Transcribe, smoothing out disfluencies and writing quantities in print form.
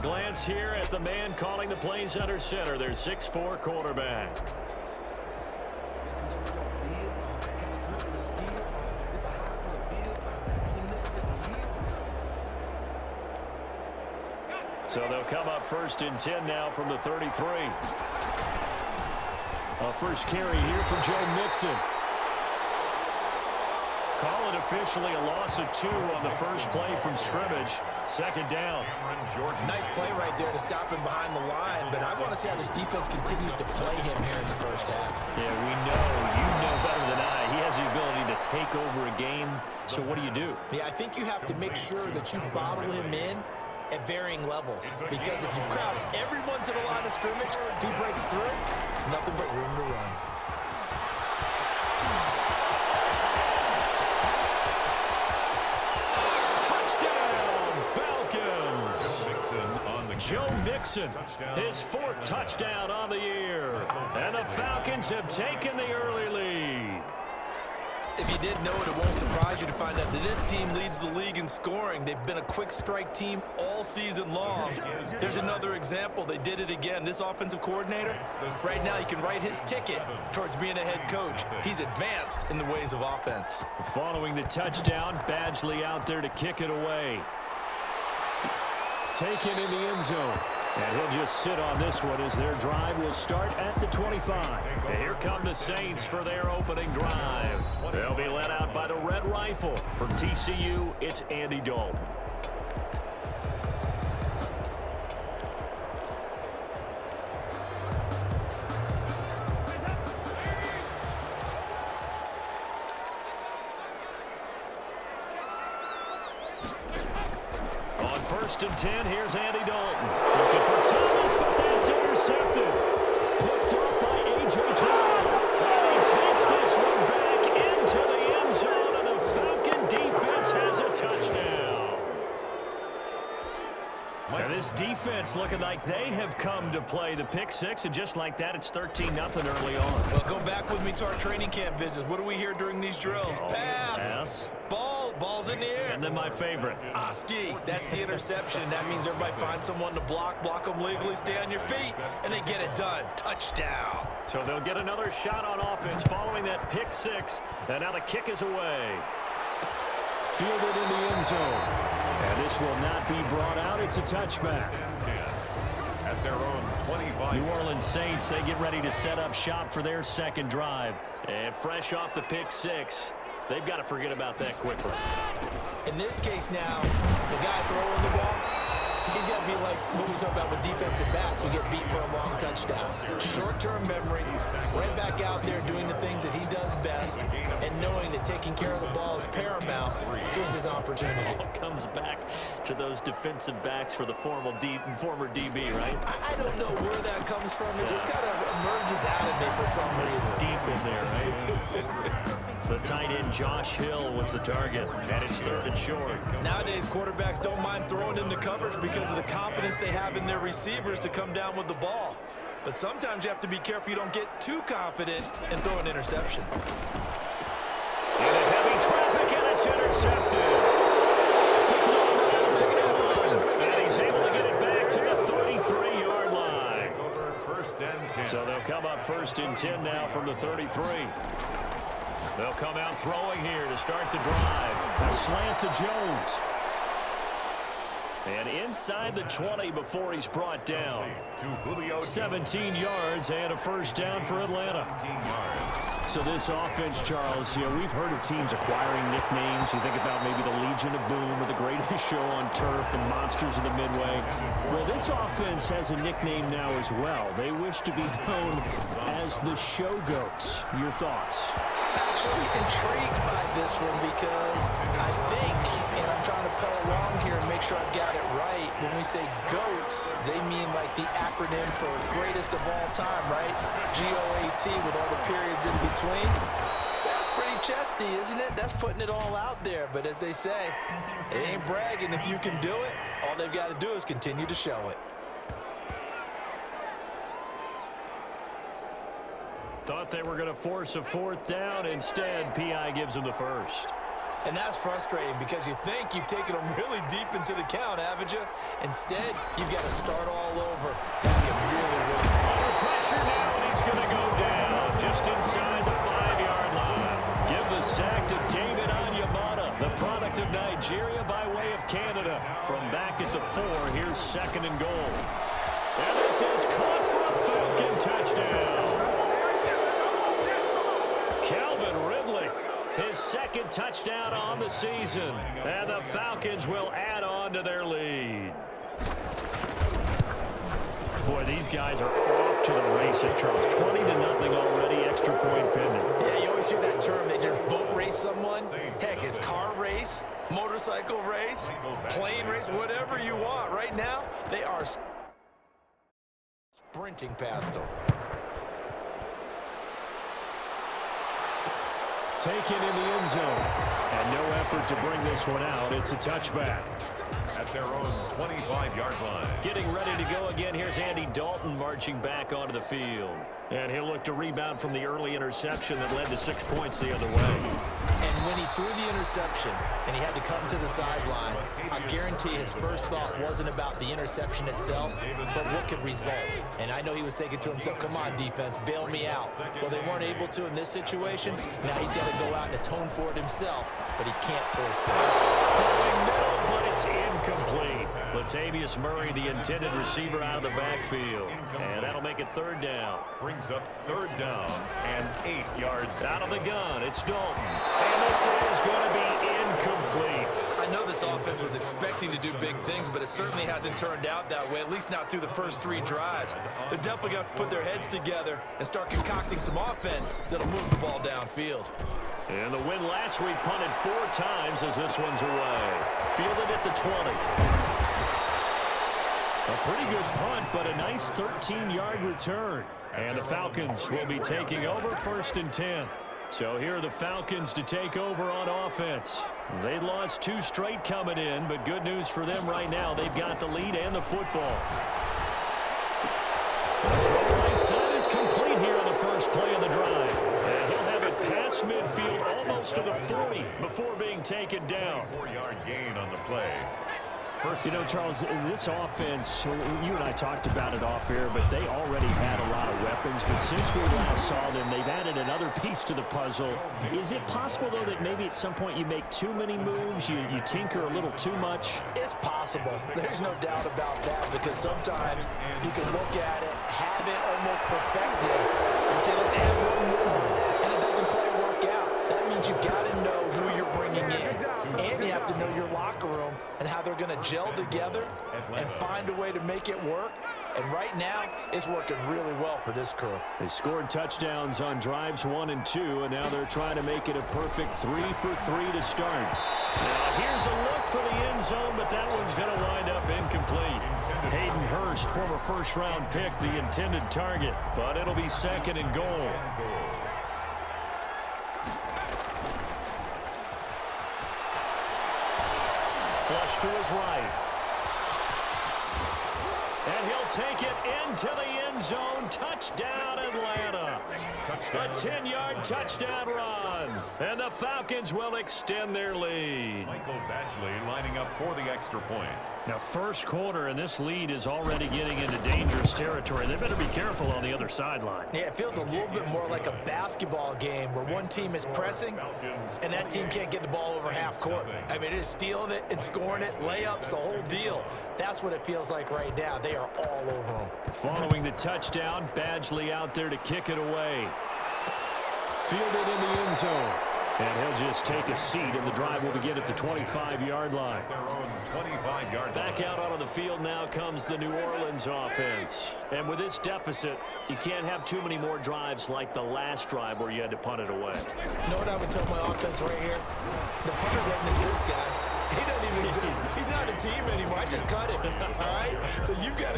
glance here at the man calling the plays under center, their 6'4" quarterback. So they'll come up 1st and 10 now from the 33. A first carry here for Joe Mixon. Call it officially a loss of 2 on the first play from scrimmage. 2nd down. Nice play right there to stop him behind the line, but I want to see how this defense continues to play him here in the first half. Yeah, we know. You know better than I. He has the ability to take over a game. So what do? Yeah, I think you have to make sure that you bottle him in at varying levels, because if you crowd everyone to the line of scrimmage, if he breaks through, there's nothing but room to run. Touchdown, Falcons! Joe Mixon, his 4th touchdown on the year, and the Falcons have taken the early lead. If you didn't know it, it won't surprise you to find out that this team leads the league in scoring. They've been a quick strike team all season long. There's another example. They did it again. This offensive coordinator, right now you can write his ticket towards being a head coach. He's advanced in the ways of offense. Following the touchdown, Badgley out there to kick it away. Taken in the end zone. And he'll just sit on this one as their drive will start at the 25. And here come the Saints for their opening drive. They'll be led out by the Red Rifle. From TCU, it's Andy Dalton. On 1st and 10, here's Andy Dalton. Looking for Thomas, but that's intercepted. Picked up by A.J. Brown. And he takes this one back into the end zone, and the Falcon defense has a touchdown. And this defense looking like they have come to play the pick 6, and just like that, it's 13-0 early on. Well, go back with me to our training camp visits. What do we hear during these drills? Pass. Ball's in the air. And then my favorite. Oski, that's the interception. That means everybody finds someone to block them legally, stay on your feet, and they get it done. Touchdown. So they'll get another shot on offense following that pick 6, and now the kick is away. Fielded in the end zone. And this will not be brought out. It's a touchback. At their own 25. New Orleans Saints, they get ready to set up shop for their 2nd drive. And fresh off the pick 6, they've got to forget about that quickly. In this case now, the guy throwing the ball, he's got to be like what we talk about with defensive backs who get beat for a long touchdown. Short-term memory, right back out there doing the things that he does best, and knowing that taking care of the ball is paramount. Here's his opportunity. It comes back to those defensive backs for the former DB, right? I don't know where that comes from. It just kind of emerges out of me for some reason. It's deep in there, right? The tight end Josh Hill was the target, and it's 3rd and short. Nowadays, quarterbacks don't mind throwing into coverage because of the confidence they have in their receivers to come down with the ball. But sometimes you have to be careful you don't get too confident and throw an interception. Into heavy traffic, and it's intercepted. Picked off around the 41, and he's able to get it back to the 33-yard line. So they'll come up 1st and 10 now from the 33. They'll come out throwing here to start the drive. A slant to Jones. And inside the 20 before he's brought down. 17 yards and a 1st down for Atlanta. So this offense, Charles, we've heard of teams acquiring nicknames. You think about maybe the Legion of Boom or the Greatest Show on Turf and Monsters of the Midway. Well, this offense has a nickname now as well. They wish to be known as the Show Goats. Your thoughts? Actually intrigued by this one because I think, and I'm trying to play along here and make sure I've got it right, when we say GOATs, they mean like the acronym for greatest of all time, right? G-O-A-T with all the periods in between. That's pretty chesty, isn't it? That's putting it all out there. But as they say, it ain't bragging. If you can do it, all they've got to do is continue to show it. Thought they were going to force a 4th down. Instead, P.I. gives them the 1st. And that's frustrating because you think you've taken them really deep into the count, haven't you? Instead, you've got to start all over. That can really work. Under pressure now, and he's going to go down just inside the 5-yard line. Give the sack to David Onyemata, the product of Nigeria by way of Canada. From back at the 4, here's 2nd and goal. And this is caught for a Falcon touchdown. Calvin Ridley, his 2nd touchdown on the season. And the Falcons will add on to their lead. Boy, these guys are off to the races, Charles. 20-0 already, extra point pending. Yeah, you always hear that term. They just boat race someone. Heck, it's car race, motorcycle race, plane race, whatever you want. Right now, they are sprinting past them. Taken in the end zone. And no effort to bring this one out. It's a touchback. At their own 25-yard line. Getting ready to go again. Here's Andy Dalton marching back onto the field. And he'll look to rebound from the early interception that led to 6 points the other way. And when he threw the interception and he had to come to the sideline, I guarantee his first thought wasn't about the interception itself, but what could result. And I know he was thinking to himself, come on, defense, bail me out. Well, they weren't able to in this situation. Now he's got to go out and atone for it himself, but he can't force things. Throwing middle, but it's incomplete. Latavius Murray, the intended receiver, out of the backfield. And that'll make it 3rd down. Brings up 3rd down and 8 yards. Out of the gun, it's Dalton. And this is going to be incomplete. I know this offense was expecting to do big things, but it certainly hasn't turned out that way, at least not through the first 3 drives. They're definitely going to have to put their heads together and start concocting some offense that'll move the ball downfield. And the win last week punted 4 times as this one's away. Fielded at the 20. A pretty good punt, but a nice 13-yard return. And the Falcons will be taking over 1st and 10. So here are the Falcons to take over on offense. They lost 2 straight coming in, but good news for them right now. They've got the lead and the football. The throw right side is complete here on the first play of the drive. And he'll have it past midfield almost to the 40 before being taken down. 4-yard gain on the play. You know, Charles, this offense, you and I talked about it off air, but they already had a lot of weapons. But since we last saw them, they've added another piece to the puzzle. Is it possible, though, that maybe at some point you make too many moves, you tinker a little too much? It's possible. There's no doubt about that, because sometimes you can look at it, have it almost perfected, and say, let's add one more, and it doesn't quite work out. That means you've got to know who you're bringing in, and you have to know your locker room and how they're going to gel together and find a way to make it work. And right now, it's working really well for this crew. They scored touchdowns on drives 1 and 2, and now they're trying to make it a perfect 3 for 3 to start. Now here's a look for the end zone, but that one's going to wind up incomplete. Hayden Hurst, former first-round pick, the intended target, but it'll be 2nd and goal. Flush to his right. And he'll take it into the end zone. Touchdown, Atlanta. A 10-yard touchdown run. And the Falcons will extend their lead. Michael Badgley lining up for the extra point. Now, first quarter, and this lead is already getting into dangerous territory. They better be careful on the other sideline. Yeah, it feels a little bit more like a basketball game where one team is pressing and that team can't get the ball over half court. I mean, it is stealing it and scoring it, layups, the whole deal. That's what it feels like right now. They are all over them. Following the touchdown, Badgley out there to kick it away. Fielded in the end zone. And he'll just take a seat, and the drive will begin at the 25-yard line. Their own 25-yard Back out onto the field now comes the New Orleans offense. And with this deficit, you can't have too many more drives like the last drive where you had to punt it away. You know what I would tell my offense right here? The punter doesn't exist, guys. He doesn't even exist. He's not a team anymore. I just cut him. All right? So you've got to